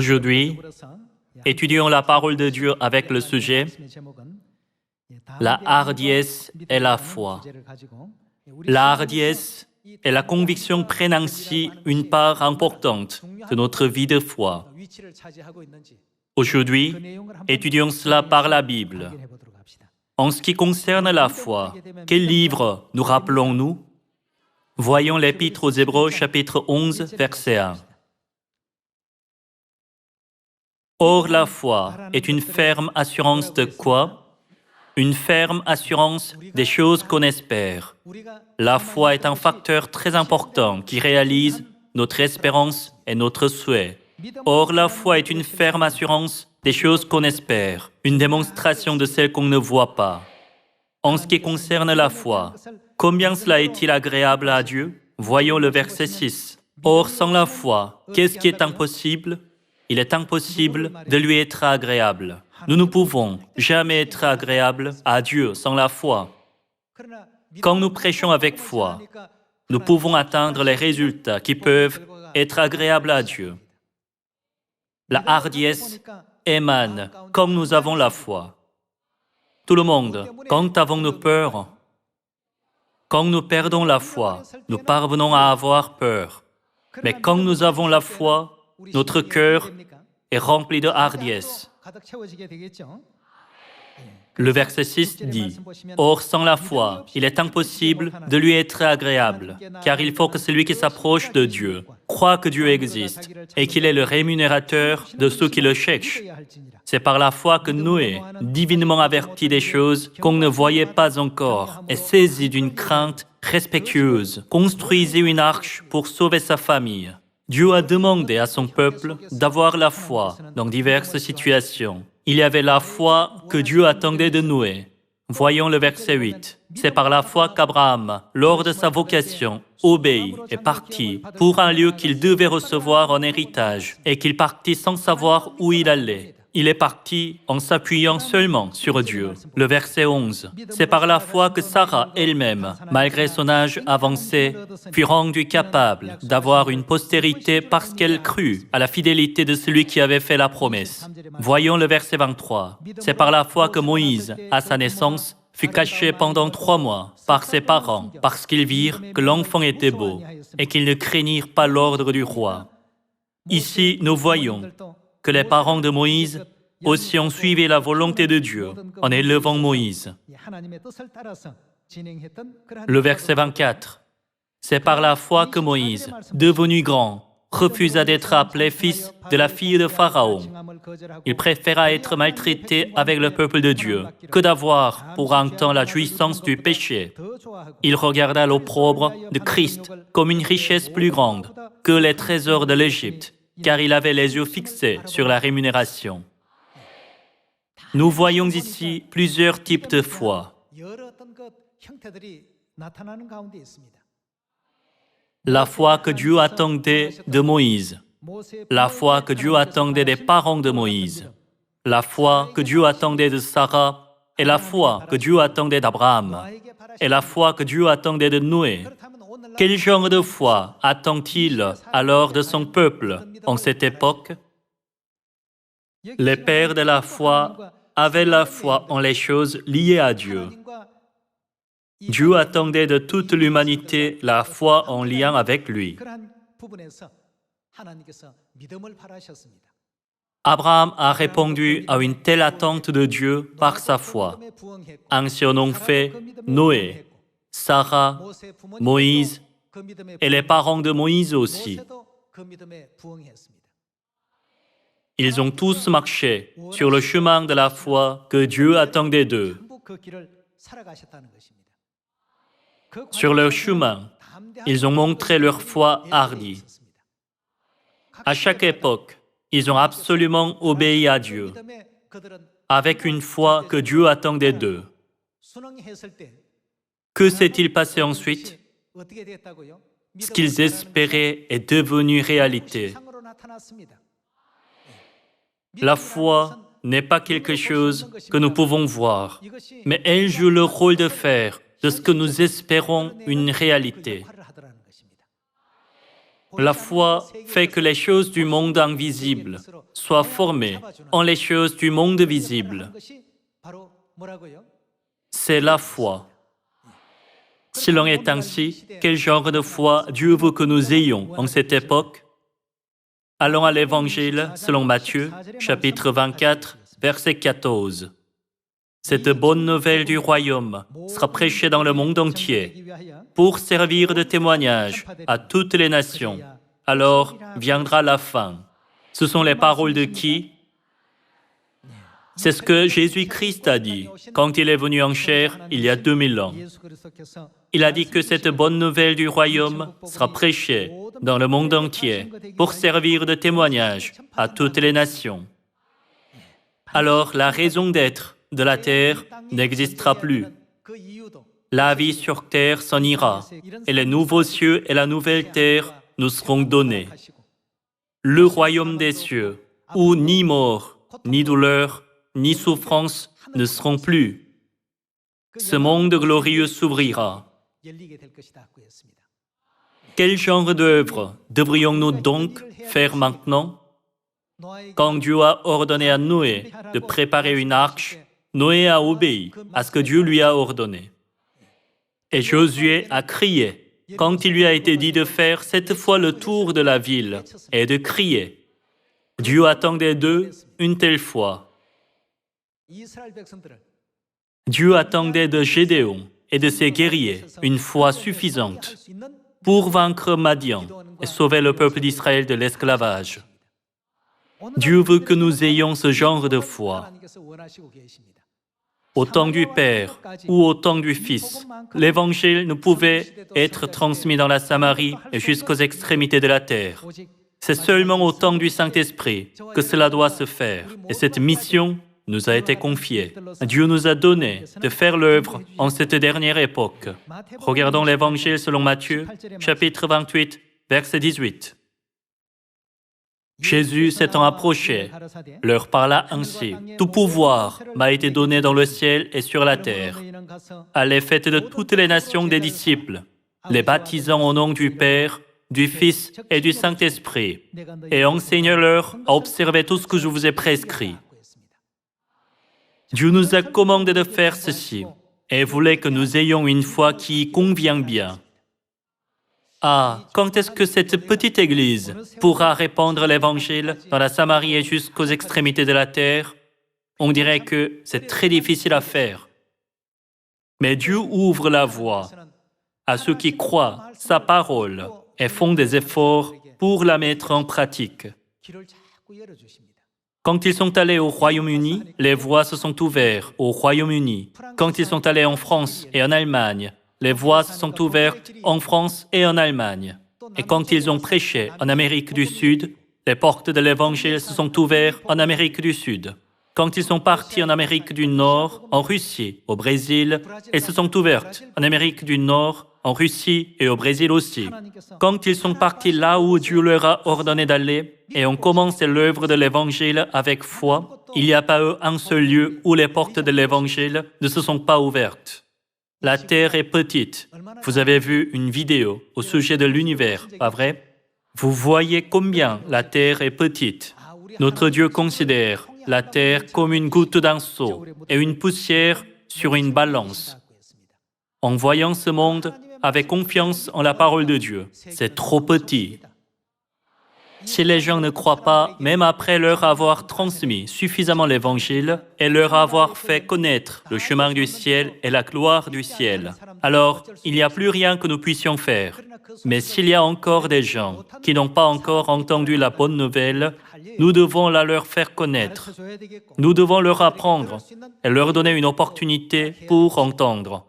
Aujourd'hui, étudions la parole de Dieu avec le sujet « La hardiesse et la foi ». La hardiesse et la conviction prennent ainsi une part importante de notre vie de foi. Aujourd'hui, étudions cela par la Bible. En ce qui concerne la foi, quel livre nous rappelons-nous? Voyons l'Épître aux Hébreux, chapitre 11, verset 1. Or, la foi est une ferme assurance de quoi? Une ferme assurance des choses qu'on espère. La foi est un facteur très important qui réalise notre espérance et notre souhait. Or, la foi est une ferme assurance des choses qu'on espère, une démonstration de celles qu'on ne voit pas. En ce qui concerne la foi, combien cela est-il agréable à Dieu? Voyons le verset 6. Or, sans la foi, qu'est-ce qui est impossible? Il est impossible de lui être agréable. Nous ne pouvons jamais être agréables à Dieu sans la foi. Quand nous prêchons avec foi, nous pouvons atteindre les résultats qui peuvent être agréables à Dieu. La hardiesse émane quand nous avons la foi. Tout le monde, quand avons-nous peur? Quand nous perdons la foi, nous parvenons à avoir peur. Mais quand nous avons la foi, notre cœur est rempli de hardiesse. Le verset 6 dit « Or, sans la foi, il est impossible de lui être agréable, car il faut que celui qui s'approche de Dieu croit que Dieu existe et qu'il est le rémunérateur de ceux qui le cherchent. » C'est par la foi que Noé, divinement averti des choses qu'on ne voyait pas encore, et saisi d'une crainte respectueuse, construisait une arche pour sauver sa famille. Dieu a demandé à son peuple d'avoir la foi dans diverses situations. Il y avait la foi que Dieu attendait de Noé. Voyons le verset 8. C'est par la foi qu'Abraham, lors de sa vocation, obéit et partit pour un lieu qu'il devait recevoir en héritage et qu'il partit sans savoir où il allait. Il est parti en s'appuyant seulement sur Dieu. Le verset 11. C'est par la foi que Sarah elle-même, malgré son âge avancé, fut rendue capable d'avoir une postérité parce qu'elle crut à la fidélité de celui qui avait fait la promesse. Voyons le verset 23. C'est par la foi que Moïse, à sa naissance, fut caché pendant 3 mois par ses parents parce qu'ils virent que l'enfant était beau et qu'ils ne craignirent pas l'ordre du roi. Ici, nous voyons que les parents de Moïse aussi ont suivi la volonté de Dieu en élevant Moïse. Le verset 24. C'est par la foi que Moïse, devenu grand, refusa d'être appelé fils de la fille de Pharaon. Il préféra être maltraité avec le peuple de Dieu que d'avoir pour un temps la jouissance du péché. Il regarda l'opprobre de Christ comme une richesse plus grande que les trésors de l'Égypte, car il avait les yeux fixés sur la rémunération. Nous voyons ici plusieurs types de foi. La foi que Dieu attendait de Moïse, la foi que Dieu attendait des parents de Moïse, la foi que Dieu attendait de Sarah, et la foi que Dieu attendait d'Abraham, et la foi que Dieu attendait de Noé. Quel genre de foi attend-il alors de son peuple en cette époque? Les pères de la foi avaient la foi en les choses liées à Dieu. Dieu attendait de toute l'humanité la foi en lien avec lui. Abraham a répondu à une telle attente de Dieu par sa foi. Ainsi en ont fait Noé, Sarah, Moïse et les parents de Moïse aussi. Ils ont tous marché sur le chemin de la foi que Dieu attendait d'eux. Sur leur chemin, ils ont montré leur foi hardie. À chaque époque, ils ont absolument obéi à Dieu, avec une foi que Dieu attendait d'eux. Que s'est-il passé ensuite? Ce qu'ils espéraient est devenu réalité. La foi n'est pas quelque chose que nous pouvons voir, mais elle joue le rôle de faire de ce que nous espérons une réalité. La foi fait que les choses du monde invisible soient formées en les choses du monde visible. C'est la foi. S'il en est ainsi, quel genre de foi Dieu veut que nous ayons en cette époque? Allons à l'Évangile selon Matthieu, chapitre 24, verset 14. Cette bonne nouvelle du royaume sera prêchée dans le monde entier pour servir de témoignage à toutes les nations. Alors viendra la fin. Ce sont les paroles de qui? C'est ce que Jésus-Christ a dit quand il est venu en chair il y a 2000 ans. Il a dit que cette bonne nouvelle du royaume sera prêchée dans le monde entier pour servir de témoignage à toutes les nations. Alors la raison d'être de la terre n'existera plus. La vie sur terre s'en ira et les nouveaux cieux et la nouvelle terre nous seront donnés. Le royaume des cieux, où ni mort, ni douleur, ni souffrance ne seront plus. Ce monde glorieux s'ouvrira. Quel genre d'œuvre devrions-nous donc faire maintenant? Quand Dieu a ordonné à Noé de préparer une arche, Noé a obéi à ce que Dieu lui a ordonné. Et Josué a crié quand il lui a été dit de faire 7 fois le tour de la ville et de crier. Dieu attendait d'eux une telle foi. Dieu attendait de Gédéon et de ses guerriers une foi suffisante pour vaincre Madian et sauver le peuple d'Israël de l'esclavage. Dieu veut que nous ayons ce genre de foi. Au temps du Père ou au temps du Fils, l'Évangile ne pouvait être transmis dans la Samarie et jusqu'aux extrémités de la terre. C'est seulement au temps du Saint-Esprit que cela doit se faire. Et cette mission nous a été confiée. Dieu nous a donné de faire l'œuvre en cette dernière époque. Regardons l'Évangile selon Matthieu, chapitre 28, verset 18. Jésus s'étant approché, leur parla ainsi. « Tout pouvoir m'a été donné dans le ciel et sur la terre. Allez, faites de toutes les nations des disciples, les baptisant au nom du Père, du Fils et du Saint-Esprit, et enseignez-leur à observer tout ce que je vous ai prescrit. » Dieu nous a commandé de faire ceci et voulait que nous ayons une foi qui y convient bien. Ah, quand est-ce que cette petite Église pourra répandre l'Évangile dans la Samarie et jusqu'aux extrémités de la terre? On dirait que c'est très difficile à faire. Mais Dieu ouvre la voie à ceux qui croient sa parole et font des efforts pour la mettre en pratique. Quand ils sont allés au Royaume-Uni, les voies se sont ouvertes au Royaume-Uni. Quand ils sont allés en France et en Allemagne, les voies se sont ouvertes en France et en Allemagne. Et quand ils ont prêché en Amérique du Sud, les portes de l'Évangile se sont ouvertes en Amérique du Sud. Quand ils sont partis en Amérique du Nord, en Russie, au Brésil, elles se sont ouvertes en Amérique du Nord, en Russie et au Brésil aussi. Quand ils sont partis là où Dieu leur a ordonné d'aller et ont commencé l'œuvre de l'Évangile avec foi, il n'y a pas eu un seul lieu où les portes de l'Évangile ne se sont pas ouvertes. La Terre est petite. Vous avez vu une vidéo au sujet de l'univers, pas vrai? Vous voyez combien la Terre est petite. Notre Dieu considère la Terre comme une goutte d'un seau et une poussière sur une balance. En voyant ce monde, avec confiance en la parole de Dieu, c'est trop petit. Si les gens ne croient pas, même après leur avoir transmis suffisamment l'Évangile et leur avoir fait connaître le chemin du ciel et la gloire du ciel, alors il n'y a plus rien que nous puissions faire. Mais s'il y a encore des gens qui n'ont pas encore entendu la bonne nouvelle, nous devons la leur faire connaître. Nous devons leur apprendre et leur donner une opportunité pour entendre.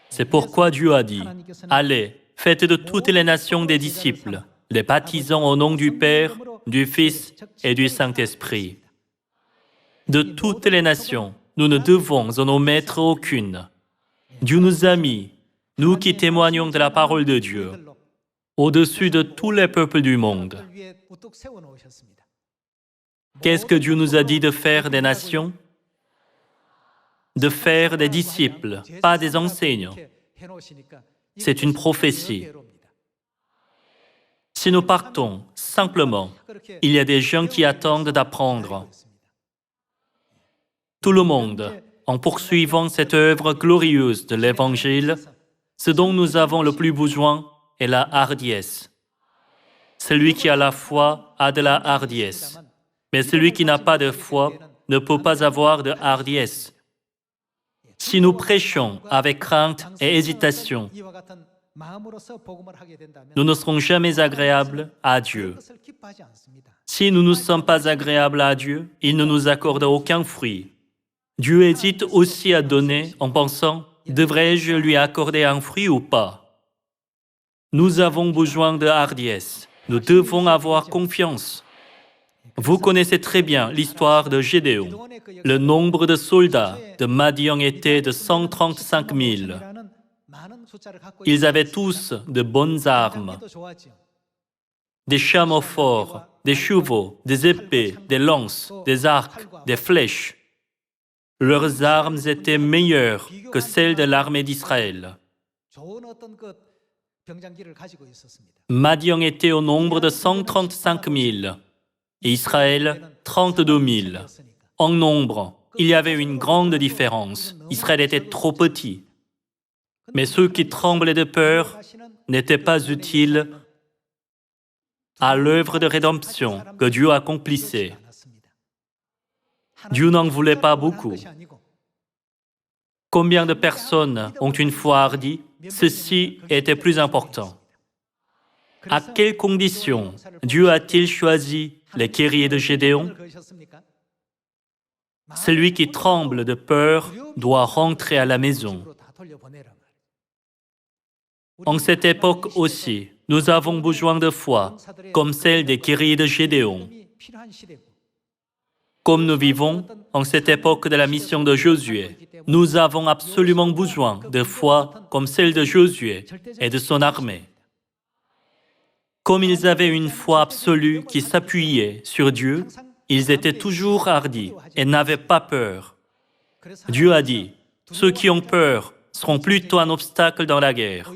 C'est pourquoi Dieu a dit « Allez, faites de toutes les nations des disciples, les baptisant au nom du Père, du Fils et du Saint-Esprit. » De toutes les nations, nous ne devons en omettre aucune. Dieu nous a mis, nous qui témoignons de la parole de Dieu, au-dessus de tous les peuples du monde. Qu'est-ce que Dieu nous a dit de faire des nations? De faire des disciples, pas des enseignants. C'est une prophétie. Si nous partons simplement, il y a des gens qui attendent d'apprendre. Tout le monde, en poursuivant cette œuvre glorieuse de l'Évangile, ce dont nous avons le plus besoin est la hardiesse. Celui qui a la foi a de la hardiesse, mais celui qui n'a pas de foi ne peut pas avoir de hardiesse. Si nous prêchons avec crainte et hésitation, nous ne serons jamais agréables à Dieu. Si nous ne sommes pas agréables à Dieu, il ne nous accorde aucun fruit. Dieu hésite aussi à donner en pensant « devrais-je lui accorder un fruit ou pas ?» Nous avons besoin de hardiesse. Nous devons avoir confiance. Vous connaissez très bien l'histoire de Gédéon. Le nombre de soldats de Madian était de 135 000. Ils avaient tous de bonnes armes, des chameaux forts, des chevaux, des épées, des lances, des arcs, des flèches. Leurs armes étaient meilleures que celles de l'armée d'Israël. Madian était au nombre de 135 000 et Israël 32 000. En nombre, il y avait une grande différence. Israël était trop petit. Mais ceux qui tremblaient de peur n'étaient pas utiles à l'œuvre de rédemption que Dieu accomplissait. Dieu n'en voulait pas beaucoup. Combien de personnes ont une foi hardie? Ceci était plus important. À quelles conditions Dieu a-t-il choisi les guerriers de Gédéon? Celui qui tremble de peur doit rentrer à la maison. En cette époque aussi, nous avons besoin de foi, comme celle des guerriers de Gédéon. Comme nous vivons en cette époque de la mission de Josué, nous avons absolument besoin de foi comme celle de Josué et de son armée. Comme ils avaient une foi absolue qui s'appuyait sur Dieu, ils étaient toujours hardis et n'avaient pas peur. Dieu a dit, ceux qui ont peur seront plutôt un obstacle dans la guerre.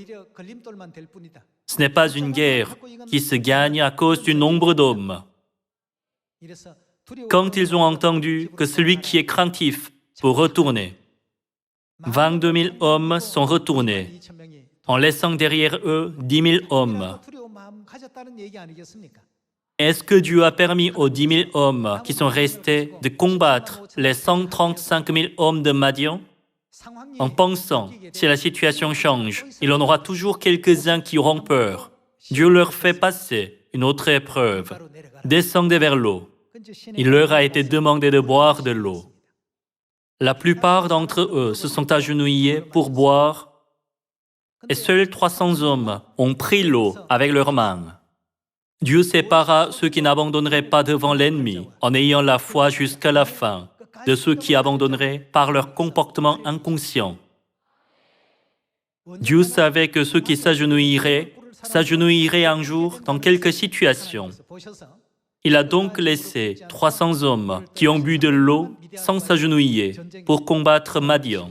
Ce n'est pas une guerre qui se gagne à cause du nombre d'hommes. Quand ils ont entendu que celui qui est craintif peut retourner, 22 000 hommes sont retournés, en laissant derrière eux 10 000 hommes. Est-ce que Dieu a permis aux 10 000 hommes qui sont restés de combattre les 135 000 hommes de Madian? En pensant, si la situation change, il y en aura toujours quelques-uns qui auront peur. Dieu leur fait passer une autre épreuve. Descendez vers l'eau. Il leur a été demandé de boire de l'eau. La plupart d'entre eux se sont agenouillés pour boire et seuls 300 hommes ont pris l'eau avec leurs mains. Dieu sépara ceux qui n'abandonneraient pas devant l'ennemi en ayant la foi jusqu'à la fin de ceux qui abandonneraient par leur comportement inconscient. Dieu savait que ceux qui s'agenouilleraient un jour dans quelque situation. Il a donc laissé 300 hommes qui ont bu de l'eau sans s'agenouiller pour combattre Madian.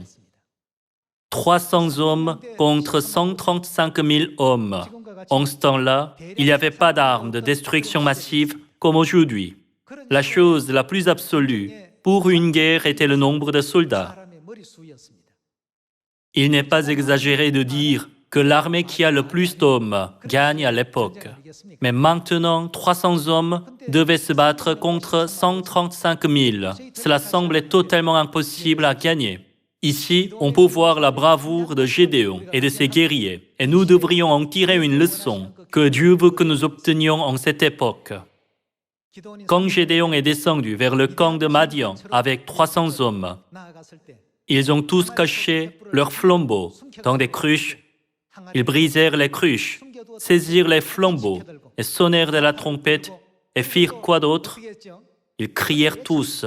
300 hommes contre 135 000 hommes. En ce temps-là, il n'y avait pas d'armes de destruction massive comme aujourd'hui. La chose la plus absolue pour une guerre était le nombre de soldats. Il n'est pas exagéré de dire que l'armée qui a le plus d'hommes gagne à l'époque. Mais maintenant, 300 hommes devaient se battre contre 135 000. Cela semblait totalement impossible à gagner. Ici, on peut voir la bravoure de Gédéon et de ses guerriers, et nous devrions en tirer une leçon que Dieu veut que nous obtenions en cette époque. Quand Gédéon est descendu vers le camp de Madian avec 300 hommes, ils ont tous caché leurs flambeaux dans des cruches. Ils brisèrent les cruches, saisirent les flambeaux et sonnèrent de la trompette et firent quoi d'autre? Ils crièrent tous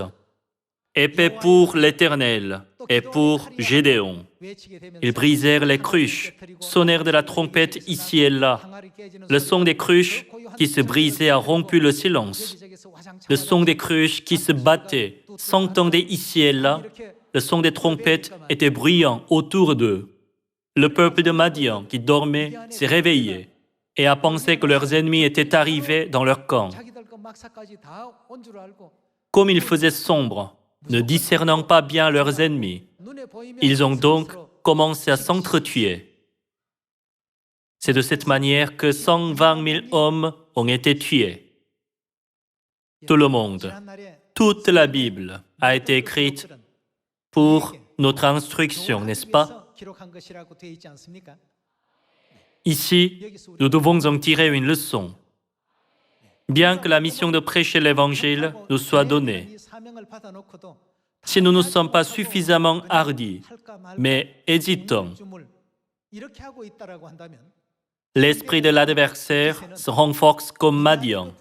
« Épée pour l'Éternel et pour Gédéon ». Ils brisèrent les cruches, sonnèrent de la trompette ici et là. Le son des cruches qui se brisaient a rompu le silence. Le son des cruches qui se battaient s'entendait ici et là. Le son des trompettes était bruyant autour d'eux. Le peuple de Madian qui dormait s'est réveillé. et à penser que leurs ennemis étaient arrivés dans leur camp. Comme il faisait sombre, ne discernant pas bien leurs ennemis, ils ont donc commencé à s'entretuer. C'est de cette manière que 120 000 hommes ont été tués. Tout le monde, toute la Bible a été écrite pour notre instruction, n'est-ce pas? Ici, nous devons en tirer une leçon. Bien que la mission de prêcher l'Évangile nous soit donnée, si nous ne sommes pas suffisamment hardis, mais hésitants, l'esprit de l'adversaire se renforce comme Madian.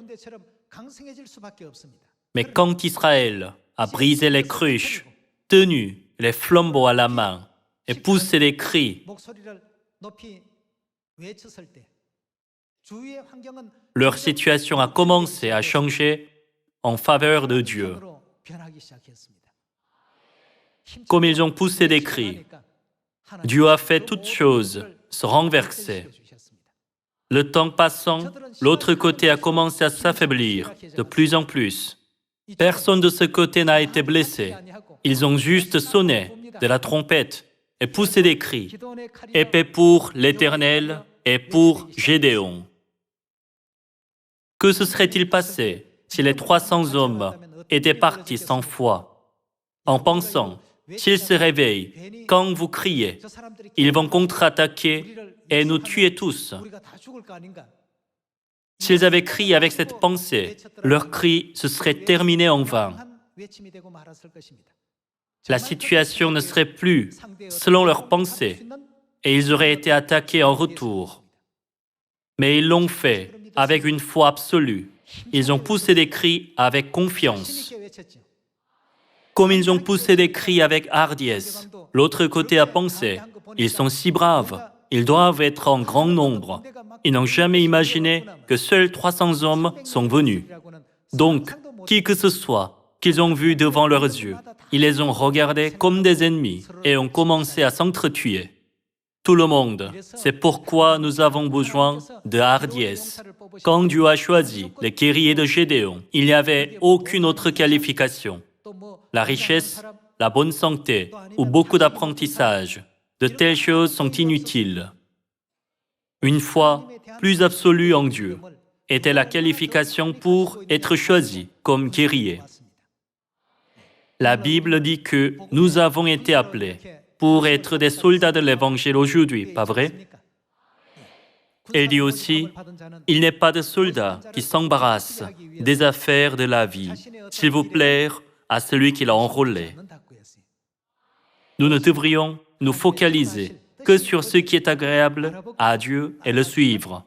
Mais quand Israël a brisé les cruches, tenu les flambeaux à la main et poussé des cris, leur situation a commencé à changer en faveur de Dieu. Comme ils ont poussé des cris, Dieu a fait toutes choses se renverser. Le temps passant, l'autre côté a commencé à s'affaiblir de plus en plus. Personne de ce côté n'a été blessé. Ils ont juste sonné de la trompette et poussé des cris. Épée pour l'Éternel et pour Gédéon. Que se serait-il passé si les 300 hommes étaient partis sans foi, en pensant, s'ils se réveillent, quand vous criez, ils vont contre-attaquer et nous tuer tous. S'ils avaient crié avec cette pensée, leur cri se serait terminé en vain. La situation ne serait plus selon leur pensée et ils auraient été attaqués en retour. Mais ils l'ont fait avec une foi absolue. Ils ont poussé des cris avec confiance. Comme ils ont poussé des cris avec hardiesse, l'autre côté a pensé, ils sont si braves, ils doivent être en grand nombre. Ils n'ont jamais imaginé que seuls 300 hommes sont venus. Donc, qui que ce soit qu'ils ont vu devant leurs yeux, ils les ont regardés comme des ennemis et ont commencé à s'entretuer. Tout le monde, c'est pourquoi nous avons besoin de hardiesse. Quand Dieu a choisi les guerriers de Gédéon, il n'y avait aucune autre qualification. La richesse, la bonne santé ou beaucoup d'apprentissage, de telles choses sont inutiles. Une foi plus absolue en Dieu était la qualification pour être choisi comme guerrier. La Bible dit que nous avons été appelés pour être des soldats de l'Évangile aujourd'hui, pas vrai? Elle dit aussi, il n'est pas de soldat qui s'embarrasse des affaires de la vie, s'il vous plaire à celui qui l'a enrôlé. Nous ne devrions nous focaliser que sur ce qui est agréable à Dieu et le suivre.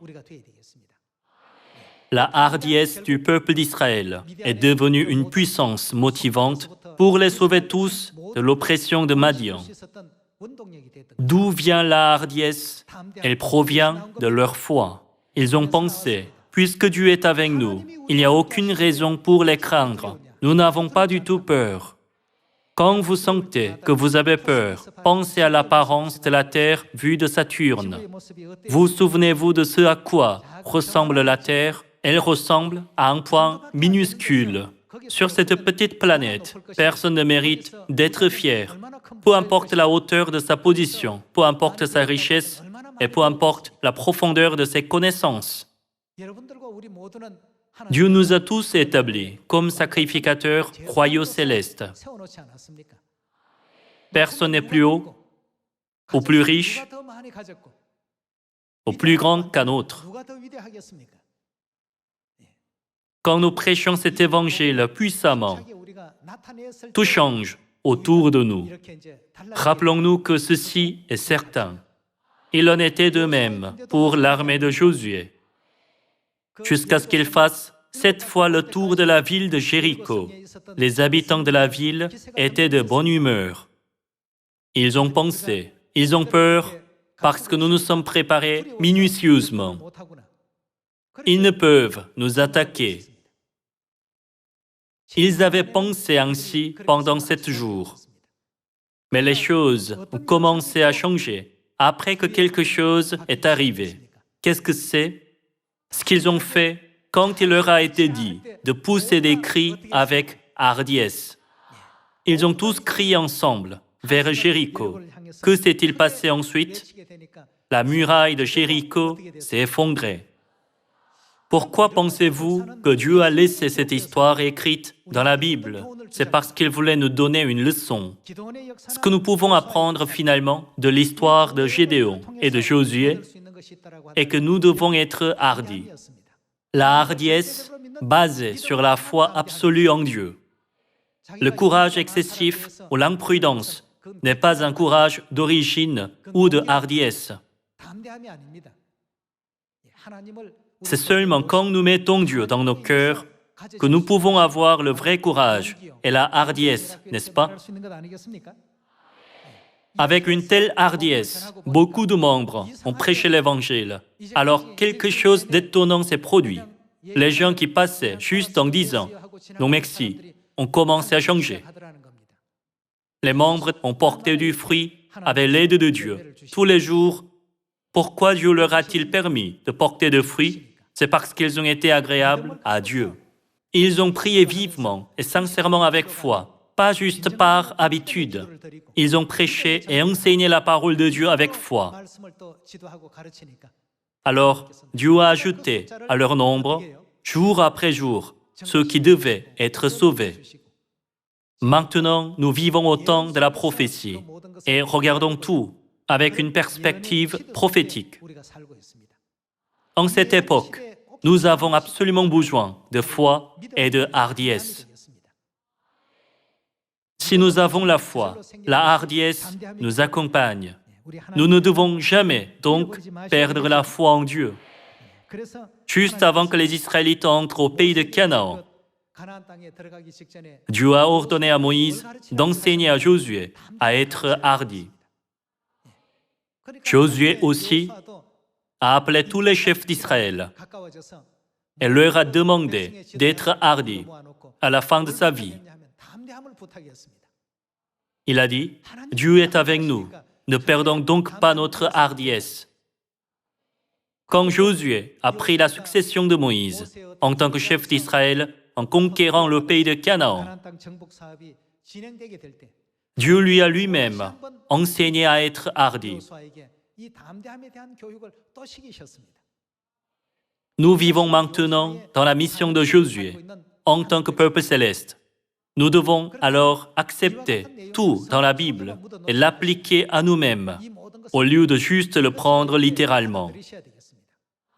La hardiesse du peuple d'Israël est devenue une puissance motivante pour les sauver tous de l'oppression de Madian. D'où vient la hardiesse? Elle provient de leur foi. Ils ont pensé, puisque Dieu est avec nous, il n'y a aucune raison pour les craindre. Nous n'avons pas du tout peur. Quand vous sentez que vous avez peur, pensez à l'apparence de la Terre vue de Saturne. Vous souvenez-vous de ce à quoi ressemble la Terre? Elle ressemble à un point minuscule. Sur cette petite planète, personne ne mérite d'être fier. Peu importe la hauteur de sa position, peu importe sa richesse et peu importe la profondeur de ses connaissances. Dieu nous a tous établis comme sacrificateurs royaux célestes. Personne n'est plus haut, ou plus riche, ou plus grand qu'un autre. Quand nous prêchons cet évangile puissamment, tout change autour de nous. Rappelons-nous que ceci est certain. Il en était de même pour l'armée de Josué. Jusqu'à ce qu'il fasse 7 fois le tour de la ville de Jéricho, les habitants de la ville étaient de bonne humeur. Ils ont pensé, ils ont peur parce que nous nous sommes préparés minutieusement. Ils ne peuvent nous attaquer. Ils avaient pensé ainsi pendant 7 jours. Mais les choses ont commencé à changer après que quelque chose est arrivé. Qu'est-ce que c'est? ce qu'ils ont fait quand il leur a été dit de pousser des cris avec hardiesse. Ils ont tous crié ensemble vers Jéricho. Que s'est-il passé ensuite? La muraille de Jéricho s'est effondrée. Pourquoi pensez-vous que Dieu a laissé cette histoire écrite dans la Bible? C'est parce qu'il voulait nous donner une leçon. Ce que nous pouvons apprendre finalement de l'histoire de Gédéon et de Josué est que nous devons être hardis. La hardiesse basée sur la foi absolue en Dieu. Le courage excessif ou l'imprudence n'est pas un courage d'origine ou de hardiesse. C'est seulement quand nous mettons Dieu dans nos cœurs que nous pouvons avoir le vrai courage et la hardiesse, n'est-ce pas? Avec une telle hardiesse, beaucoup de membres ont prêché l'Évangile. Alors quelque chose d'étonnant s'est produit. Les gens qui passaient juste en disant « Non merci », ont commencé à changer. Les membres ont porté du fruit avec l'aide de Dieu. Tous les jours, pourquoi Dieu leur a-t-il permis de porter de fruits? C'est parce qu'ils ont été agréables à Dieu. Ils ont prié vivement et sincèrement avec foi, pas juste par habitude. Ils ont prêché et enseigné la parole de Dieu avec foi. Alors, Dieu a ajouté à leur nombre, jour après jour, ceux qui devaient être sauvés. Maintenant, nous vivons au temps de la prophétie et regardons tout avec une perspective prophétique. En cette époque, nous avons absolument besoin de foi et de hardiesse. Si nous avons la foi, la hardiesse nous accompagne. Nous ne devons jamais, donc, perdre la foi en Dieu. Juste avant que les Israélites entrent au pays de Canaan, Dieu a ordonné à Moïse d'enseigner à Josué à être hardi. Josué aussi a appelé tous les chefs d'Israël et leur a demandé d'être hardis à la fin de sa vie. Il a dit, « Dieu est avec nous, ne perdons donc pas notre hardiesse. » Quand Josué a pris la succession de Moïse en tant que chef d'Israël en conquérant le pays de Canaan, Dieu lui a lui-même enseigné à être hardi. Nous vivons maintenant dans la mission de Josué en tant que peuple céleste. Nous devons alors accepter tout dans la Bible et l'appliquer à nous-mêmes, au lieu de juste le prendre littéralement.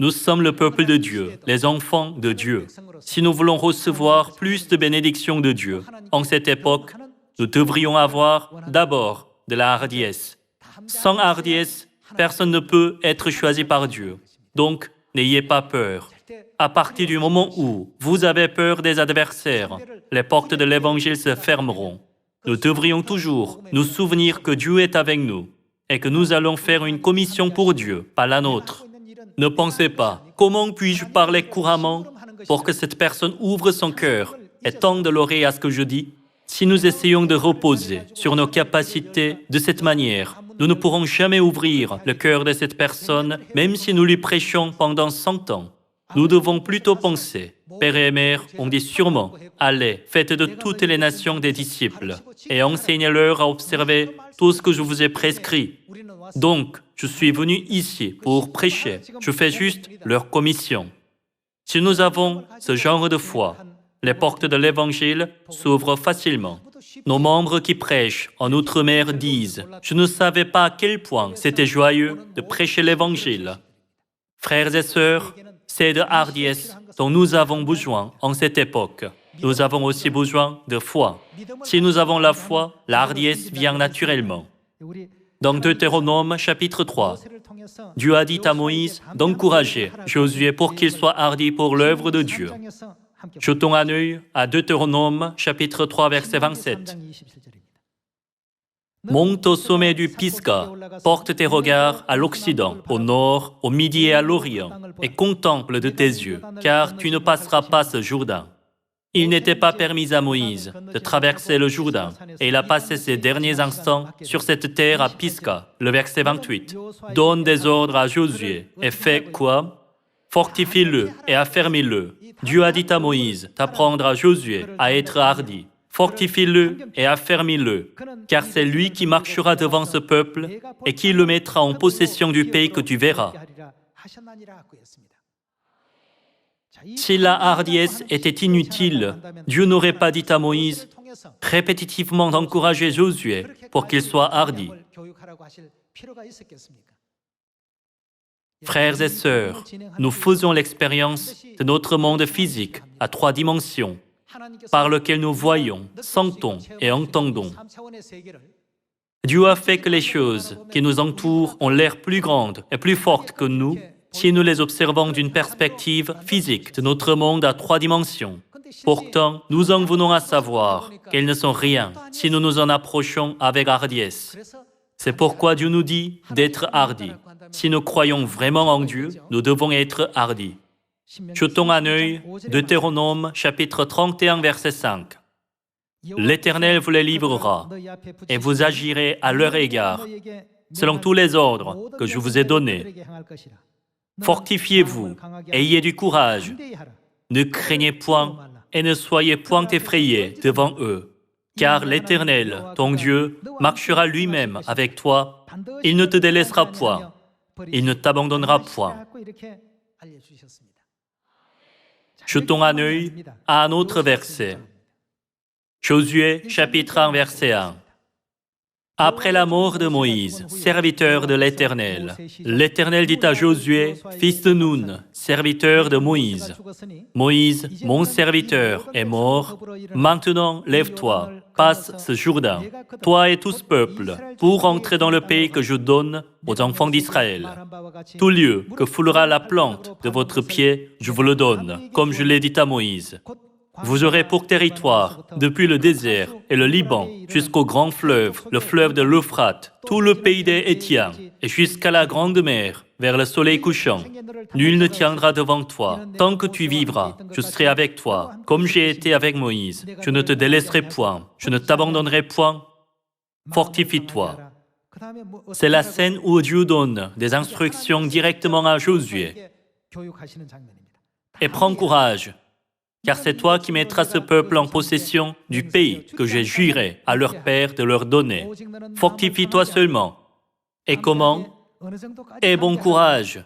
Nous sommes le peuple de Dieu, les enfants de Dieu. Si nous voulons recevoir plus de bénédictions de Dieu, en cette époque, nous devrions avoir d'abord de la hardiesse. Sans hardiesse, personne ne peut être choisi par Dieu. Donc, n'ayez pas peur. À partir du moment où vous avez peur des adversaires, les portes de l'Évangile se fermeront. Nous devrions toujours nous souvenir que Dieu est avec nous et que nous allons faire une commission pour Dieu, pas la nôtre. Ne pensez pas, comment puis-je parler couramment pour que cette personne ouvre son cœur et tende l'oreille à ce que je dis? Si nous essayons de reposer sur nos capacités de cette manière, nous ne pourrons jamais ouvrir le cœur de cette personne, même si nous lui prêchons pendant 100 ans. Nous devons plutôt penser, Père et Mère ont dit sûrement, allez, faites de toutes les nations des disciples et enseignez-leur à observer tout ce que je vous ai prescrit. Donc, je suis venu ici pour prêcher, je fais juste leur commission. Si nous avons ce genre de foi, les portes de l'Évangile s'ouvrent facilement. Nos membres qui prêchent en Outre-mer disent « Je ne savais pas à quel point c'était joyeux de prêcher l'Évangile. » Frères et sœurs, c'est de hardiesse dont nous avons besoin en cette époque. Nous avons aussi besoin de foi. Si nous avons la foi, la hardiesse vient naturellement. Dans Deutéronome chapitre 3, Dieu a dit à Moïse d'encourager Josué pour qu'il soit hardi pour l'œuvre de Dieu. Jetons un œil à Deutéronome chapitre 3 verset 27. Monte au sommet du Pisga, porte tes regards à l'Occident, au Nord, au Midi et à l'Orient, et contemple de tes yeux, car tu ne passeras pas ce Jourdain. Il n'était pas permis à Moïse de traverser le Jourdain, et il a passé ses derniers instants sur cette terre à Pisga, le verset 28. Donne des ordres à Josué, et fais quoi? Fortifie-le et affermis-le. Dieu a dit à Moïse d'apprendre à Josué à être hardi. Fortifie-le et affermis-le, car c'est lui qui marchera devant ce peuple et qui le mettra en possession du pays que tu verras. Si la hardiesse était inutile, Dieu n'aurait pas dit à Moïse répétitivement d'encourager Josué pour qu'il soit hardi. Frères et sœurs, nous faisons l'expérience de notre monde physique à 3 dimensions, par lequel nous voyons, sentons et entendons. Dieu a fait que les choses qui nous entourent ont l'air plus grandes et plus fortes que nous si nous les observons d'une perspective physique de notre monde à 3 dimensions. Pourtant, nous en venons à savoir qu'elles ne sont rien si nous nous en approchons avec hardiesse. C'est pourquoi Dieu nous dit d'être hardis. Si nous croyons vraiment en Dieu, nous devons être hardis. Jetons un œil, Deutéronome, chapitre 31, verset 5. L'Éternel vous les livrera, et vous agirez à leur égard, selon tous les ordres que je vous ai donnés. Fortifiez-vous, ayez du courage, ne craignez point et ne soyez point effrayés devant eux, car l'Éternel, ton Dieu, marchera lui-même avec toi, il ne te délaissera point, il ne t'abandonnera point. Jetons un œil à un autre verset. Josué, chapitre 1, verset 1. Après la mort de Moïse, serviteur de l'Éternel, l'Éternel dit à Josué, fils de Nun, serviteur de Moïse, Moïse, mon serviteur, est mort. Maintenant, lève-toi, passe ce Jourdain, toi et tout ce peuple, pour entrer dans le pays que je donne aux enfants d'Israël. Tout lieu que foulera la plante de votre pied, je vous le donne, comme je l'ai dit à Moïse. Vous aurez pour territoire, depuis le désert et le Liban, jusqu'au grand fleuve, le fleuve de l'Euphrate, tout le pays des Hétiens, et jusqu'à la grande mer, vers le soleil couchant. Nul ne tiendra devant toi. Tant que tu vivras, je serai avec toi, comme j'ai été avec Moïse. Je ne te délaisserai point, je ne t'abandonnerai point. Fortifie-toi. C'est la scène où Dieu donne des instructions directement à Josué. Et prends courage, car c'est toi qui mettras ce peuple en possession du pays que j'ai juré à leur père de leur donner. Fortifie-toi seulement. Et comment? Aie bon courage.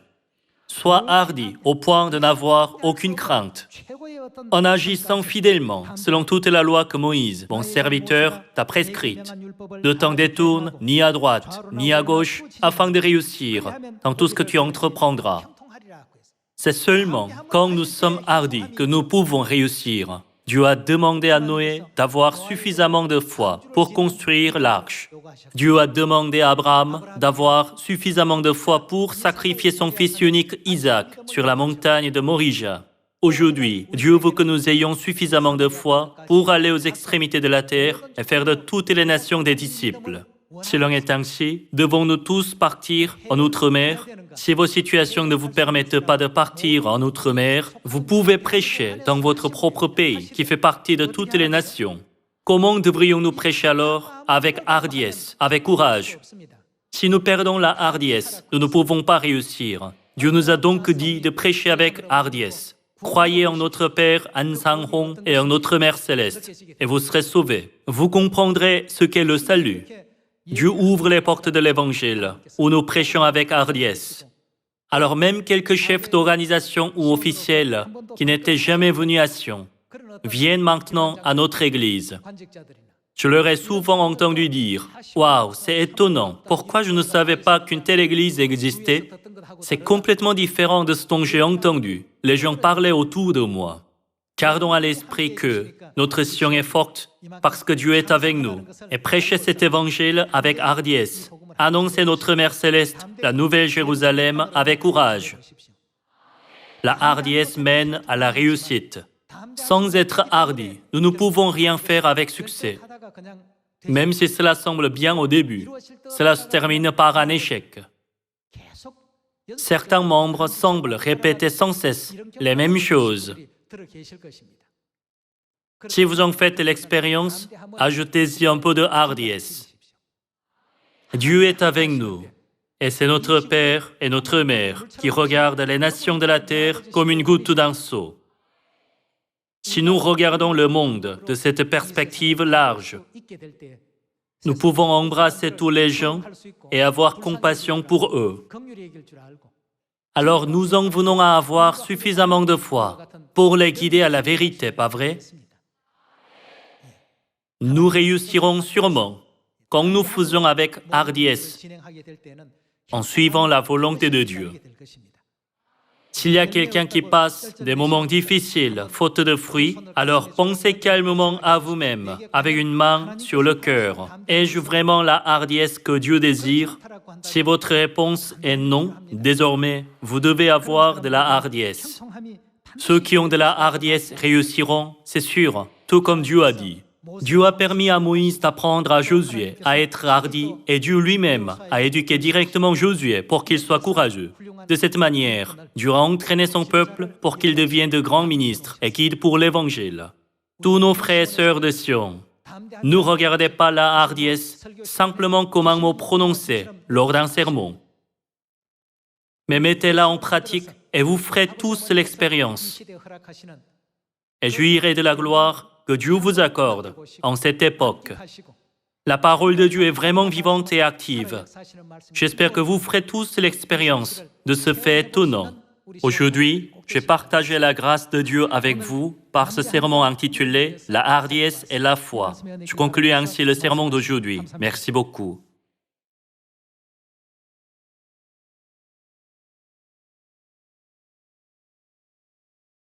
Sois hardi au point de n'avoir aucune crainte. En agissant fidèlement, selon toute la loi que Moïse, mon serviteur, t'a prescrite, ne t'en détourne ni à droite, ni à gauche, afin de réussir dans tout ce que tu entreprendras. C'est seulement quand nous sommes hardis que nous pouvons réussir. Dieu a demandé à Noé d'avoir suffisamment de foi pour construire l'arche. Dieu a demandé à Abraham d'avoir suffisamment de foi pour sacrifier son fils unique Isaac sur la montagne de Morija. Aujourd'hui, Dieu veut que nous ayons suffisamment de foi pour aller aux extrémités de la terre et faire de toutes les nations des disciples. Si l'on est ainsi, devons-nous tous partir en Outre-mer? Si vos situations ne vous permettent pas de partir en Outre-mer, vous pouvez prêcher dans votre propre pays, qui fait partie de toutes les nations. Comment devrions-nous prêcher alors? Avec hardiesse, avec courage. Si nous perdons la hardiesse, nous ne pouvons pas réussir. Dieu nous a donc dit de prêcher avec hardiesse. Croyez en notre Père An Sang Hong et en notre Mère Céleste, et vous serez sauvés. Vous comprendrez ce qu'est le salut. Dieu ouvre les portes de l'Évangile, où nous prêchons avec hardiesse. Alors même quelques chefs d'organisation ou officiels qui n'étaient jamais venus à Sion viennent maintenant à notre Église. Je leur ai souvent entendu dire « Waouh, c'est étonnant, pourquoi je ne savais pas qu'une telle Église existait ?» C'est complètement différent de ce dont j'ai entendu. Les gens parlaient autour de moi. Gardons à l'esprit que notre Sion est forte parce que Dieu est avec nous. Et prêchez cet évangile avec hardiesse. Annoncez notre Mère Céleste, la Nouvelle Jérusalem, avec courage. La hardiesse mène à la réussite. Sans être hardi, nous ne pouvons rien faire avec succès. Même si cela semble bien au début, cela se termine par un échec. Certains membres semblent répéter sans cesse les mêmes choses. Si vous en faites l'expérience, ajoutez-y un peu de hardiesse. Dieu est avec nous. Et c'est notre Père et notre Mère qui regardent les nations de la terre comme une goutte d'un seau. Si nous regardons le monde de cette perspective large, nous pouvons embrasser tous les gens et avoir compassion pour eux. Alors nous en venons à avoir suffisamment de foi pour les guider à la vérité, pas vrai? Nous réussirons sûrement quand nous faisons avec hardiesse, en suivant la volonté de Dieu. S'il y a quelqu'un qui passe des moments difficiles, faute de fruits, alors pensez calmement à vous-même, avec une main sur le cœur. Ai-je vraiment la hardiesse que Dieu désire? Si votre réponse est non, désormais, vous devez avoir de la hardiesse. Ceux qui ont de la hardiesse réussiront, c'est sûr, tout comme Dieu a dit. Dieu a permis à Moïse d'apprendre à Josué à être hardi et Dieu lui-même a éduqué directement Josué pour qu'il soit courageux. De cette manière, Dieu a entraîné son peuple pour qu'il devienne de grands ministres et guides pour l'Évangile. Tous nos frères et sœurs de Sion, ne regardez pas la hardiesse simplement comme un mot prononcé lors d'un sermon, mais mettez-la en pratique et vous ferez tous l'expérience. Et jouirez de la gloire que Dieu vous accorde en cette époque. La parole de Dieu est vraiment vivante et active. J'espère que vous ferez tous l'expérience de ce fait étonnant. Aujourd'hui, j'ai partagé la grâce de Dieu avec vous par ce sermon intitulé « La hardiesse et la foi ». Je conclus ainsi le sermon d'aujourd'hui. Merci beaucoup.